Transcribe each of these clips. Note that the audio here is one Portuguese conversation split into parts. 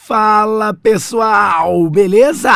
Fala pessoal, beleza?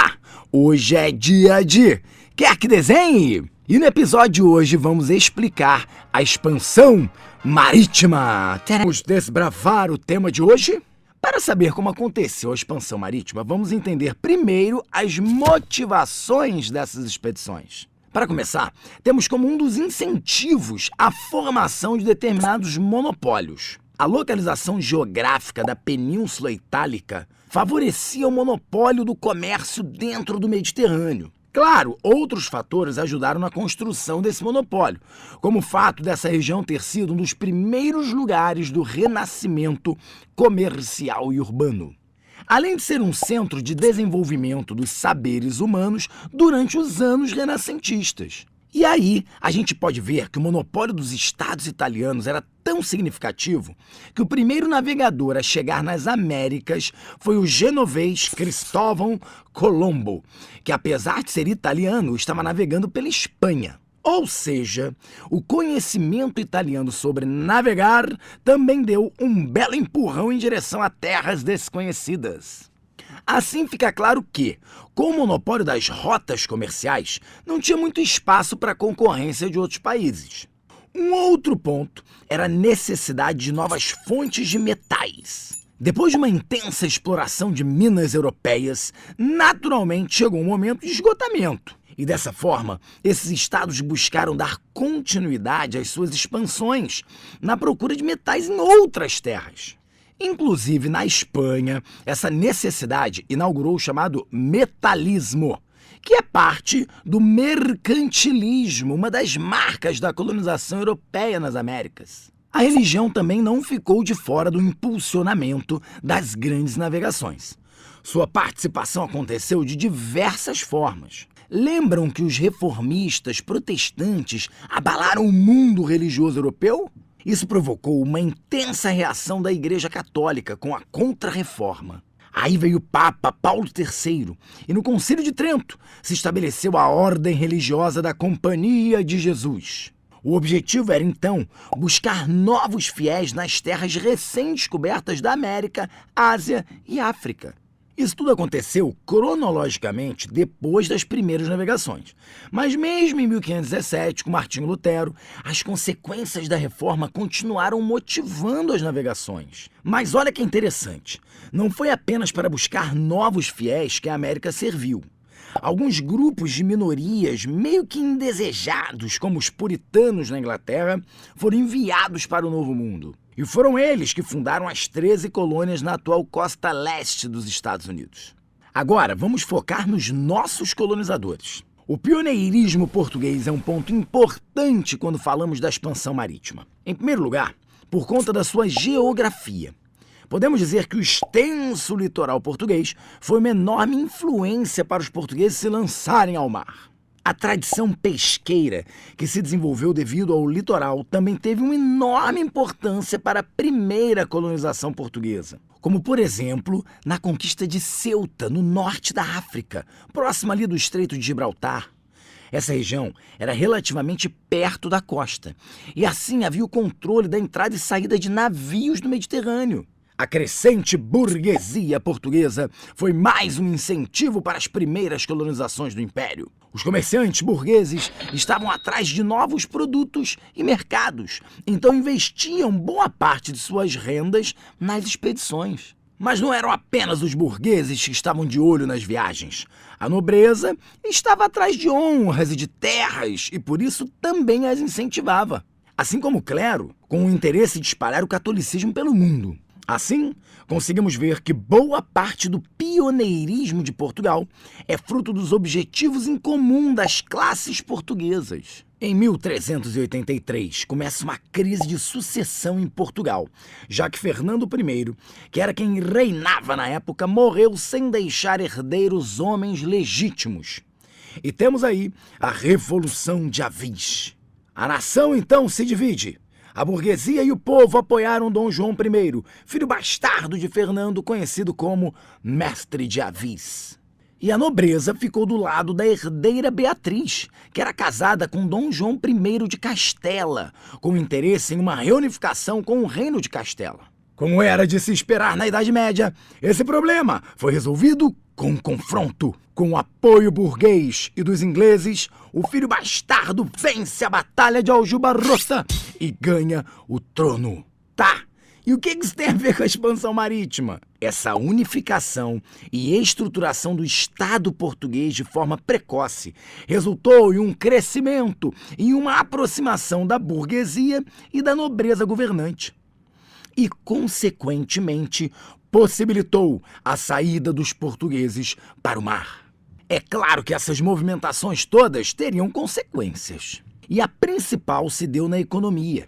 Hoje é dia de Quer que Desenhe? E no episódio de hoje vamos explicar a expansão marítima. Vamos desbravar o tema de hoje? Para saber como aconteceu a expansão marítima, vamos entender primeiro as motivações dessas expedições. Para começar, temos como um dos incentivos a formação de determinados monopólios. A localização geográfica da Península Itálica favorecia o monopólio do comércio dentro do Mediterrâneo. Claro, outros fatores ajudaram na construção desse monopólio, como o fato dessa região ter sido um dos primeiros lugares do renascimento comercial e urbano, além de ser um centro de desenvolvimento dos saberes humanos durante os anos renascentistas. E aí, a gente pode ver que o monopólio dos estados italianos era tão significativo que o primeiro navegador a chegar nas Américas foi o genovês Cristóvão Colombo, que apesar de ser italiano, estava navegando pela Espanha. Ou seja, o conhecimento italiano sobre navegar também deu um belo empurrão em direção a terras desconhecidas. Assim fica claro que, com o monopólio das rotas comerciais, não tinha muito espaço para a concorrência de outros países. Um outro ponto era a necessidade de novas fontes de metais. Depois de uma intensa exploração de minas europeias, naturalmente chegou um momento de esgotamento. E dessa forma, esses estados buscaram dar continuidade às suas expansões, na procura de metais em outras terras. Inclusive, na Espanha, essa necessidade inaugurou o chamado metalismo, que é parte do mercantilismo, uma das marcas da colonização europeia nas Américas. A religião também não ficou de fora do impulsionamento das grandes navegações. Sua participação aconteceu de diversas formas. Lembram que os reformistas protestantes abalaram o mundo religioso europeu? Isso provocou uma intensa reação da Igreja Católica com a Contra-Reforma. Aí veio o Papa Paulo III e no Concílio de Trento se estabeleceu a ordem religiosa da Companhia de Jesus. O objetivo era, então, buscar novos fiéis nas terras recém-descobertas da América, Ásia e África. Isso tudo aconteceu cronologicamente depois das primeiras navegações. Mas mesmo em 1517, com Martinho Lutero, as consequências da reforma continuaram motivando as navegações. Mas olha que interessante, não foi apenas para buscar novos fiéis que a América serviu. Alguns grupos de minorias meio que indesejados, como os puritanos na Inglaterra, foram enviados para o Novo Mundo. E foram eles que fundaram as 13 colônias na atual costa leste dos Estados Unidos. Agora, vamos focar nos nossos colonizadores. O pioneirismo português é um ponto importante quando falamos da expansão marítima. Em primeiro lugar, por conta da sua geografia. Podemos dizer que o extenso litoral português foi uma enorme influência para os portugueses se lançarem ao mar. A tradição pesqueira que se desenvolveu devido ao litoral também teve uma enorme importância para a primeira colonização portuguesa, como, por exemplo, na conquista de Ceuta, no norte da África, próxima ali do Estreito de Gibraltar. Essa região era relativamente perto da costa, e assim havia o controle da entrada e saída de navios no Mediterrâneo. A crescente burguesia portuguesa foi mais um incentivo para as primeiras colonizações do Império. Os comerciantes burgueses estavam atrás de novos produtos e mercados, então investiam boa parte de suas rendas nas expedições. Mas não eram apenas os burgueses que estavam de olho nas viagens. A nobreza estava atrás de honras e de terras e por isso também as incentivava. Assim como o clero, com o interesse de espalhar o catolicismo pelo mundo. Assim, conseguimos ver que boa parte do pioneirismo de Portugal é fruto dos objetivos em comum das classes portuguesas. Em 1383, começa uma crise de sucessão em Portugal, já que Fernando I, que era quem reinava na época, morreu sem deixar herdeiros homens legítimos. E temos aí a Revolução de Avis. A nação, então, se divide. A burguesia e o povo apoiaram Dom João I, filho bastardo de Fernando, conhecido como Mestre de Avis. E a nobreza ficou do lado da herdeira Beatriz, que era casada com Dom João I de Castela, com interesse em uma reunificação com o Reino de Castela. Como era de se esperar na Idade Média, esse problema foi resolvido com um confronto. Com o apoio burguês e dos ingleses, o filho bastardo vence a Batalha de Aljubarrota e ganha o trono. Tá, e o que isso tem a ver com a expansão marítima? Essa unificação e estruturação do Estado português de forma precoce resultou em um crescimento e uma aproximação da burguesia e da nobreza governante. E, consequentemente, possibilitou a saída dos portugueses para o mar. É claro que essas movimentações todas teriam consequências. E a principal se deu na economia.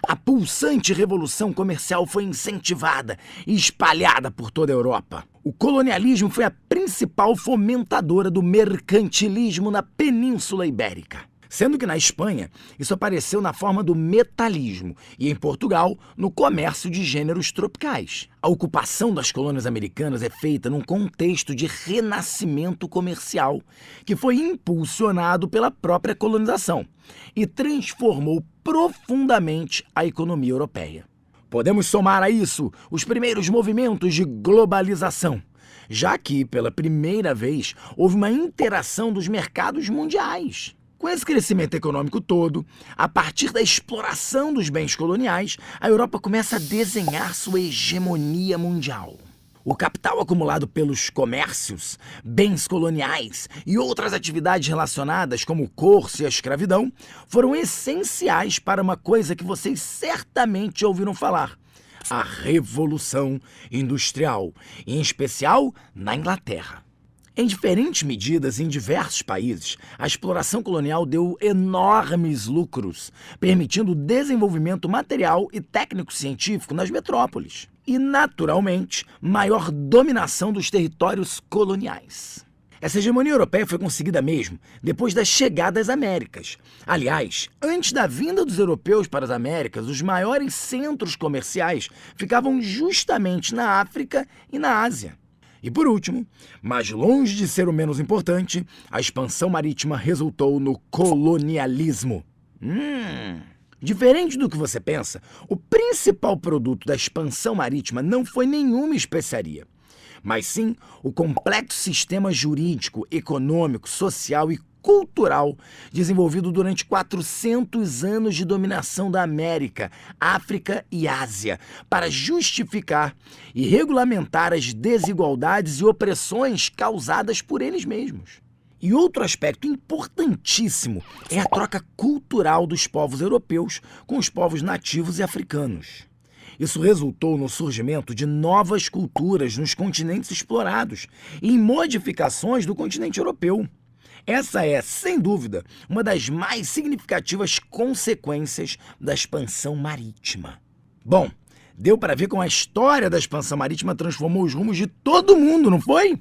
A pulsante revolução comercial foi incentivada e espalhada por toda a Europa. O colonialismo foi a principal fomentadora do mercantilismo na Península Ibérica. Sendo que na Espanha isso apareceu na forma do metalismo e em Portugal no comércio de gêneros tropicais. A ocupação das colônias americanas é feita num contexto de renascimento comercial que foi impulsionado pela própria colonização e transformou profundamente a economia europeia. Podemos somar a isso os primeiros movimentos de globalização, já que, pela primeira vez, houve uma interação dos mercados mundiais. Com esse crescimento econômico todo, a partir da exploração dos bens coloniais, a Europa começa a desenhar sua hegemonia mundial. O capital acumulado pelos comércios, bens coloniais e outras atividades relacionadas, como o curso e a escravidão, foram essenciais para uma coisa que vocês certamente ouviram falar: a Revolução Industrial, em especial na Inglaterra. Em diferentes medidas em diversos países, a exploração colonial deu enormes lucros, permitindo o desenvolvimento material e técnico-científico nas metrópoles e, naturalmente, maior dominação dos territórios coloniais. Essa hegemonia europeia foi conseguida mesmo depois da chegada às Américas. Aliás, antes da vinda dos europeus para as Américas, os maiores centros comerciais ficavam justamente na África e na Ásia. E por último, mas longe de ser o menos importante, a expansão marítima resultou no colonialismo. Diferente do que você pensa, o principal produto da expansão marítima não foi nenhuma especiaria, mas sim o complexo sistema jurídico, econômico, social e cultural desenvolvido durante 400 anos de dominação da América, África e Ásia, para justificar e regulamentar as desigualdades e opressões causadas por eles mesmos. E outro aspecto importantíssimo é a troca cultural dos povos europeus com os povos nativos e africanos. Isso resultou no surgimento de novas culturas nos continentes explorados e em modificações do continente europeu. Essa é, sem dúvida, uma das mais significativas consequências da expansão marítima. Bom, deu para ver como a história da expansão marítima transformou os rumos de todo mundo, não foi?